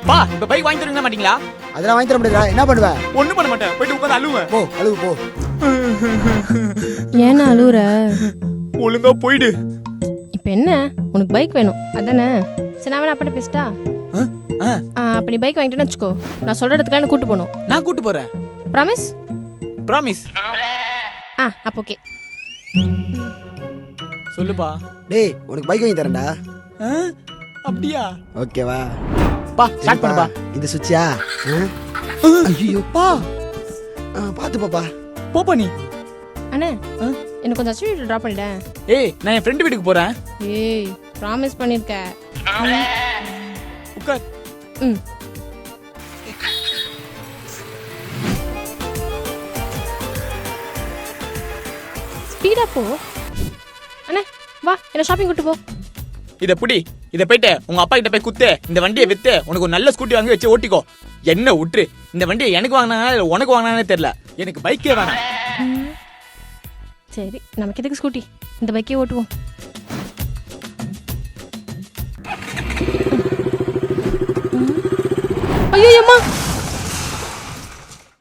பா இப்ப பைக் வாங்கி தருவீங்களா மாட்டீங்களா? அதெல்லாம் வாங்கி தர முடியாதா? என்ன பண்ணுவ? ஒண்ணும் பண்ண மாட்டேன், போயிட்டு உட்காந்து அழுவேன். போ அழுவு போ. ஏன்னா அழுவுற? ஒழுங்கா போயிடு. இப்ப என்ன உனக்கு பைக் வேணும் அதானே? சரி நான் வேணா அப்படி பேசிட்டா? அப்படி பைக் வாங்கிட்டேன்னு வச்சுக்கோ, நான் சொல்ற இடத்துக்கு என்ன கூட்டு போகணும். நான் கூட்டு போறேன். ப்ராமிஸ்? ப்ராமிஸ். அப்ப ஓகே. சொல்லுப்பா. டேய் உனக்கு பைக் வாங்கி தரேன்டா. அப்படியா? ஓகேவா? பா ஸ்டார்ட் பண்ணுப்பா. இந்த சுவிட்சா? ஐயோ பா பாத்து பாப்பா. போப்பா நீ. அண்ணே எனக்கு கொஞ்சம் அச்சுவிட்டு ட்ராப் பண்ணிட்டேன். ஏய் நான் என் ஃப்ரெண்டு வீட்டுக்கு போறேன். ஏய் ப்ராமிஸ் பண்ணிருக்க. உட்கார். ஸ்பீடா போ. அண்ணே வா என்ன ஷாப்பிங் கூட்டு போ. இத புடி. இத போயிட்டு உங்க அப்பா கிட்ட போய் குத்து, இந்த வண்டியை வித்து உனக்கு ஒரு நல்ல ஸ்கூட்டி வாங்கி வச்சு ஓட்டிக்கோ. என்ன விட்டுரு, இந்த வண்டியை எனக்கு வாங்கினா இல்ல உனக்கு வாங்கினானே தெரியல, எனக்கு பைக்கே வேணாம். சரி நமக்கு எதுக்கு ஸ்கூட்டி, இந்த பைக்கே ஓட்டுவோம்.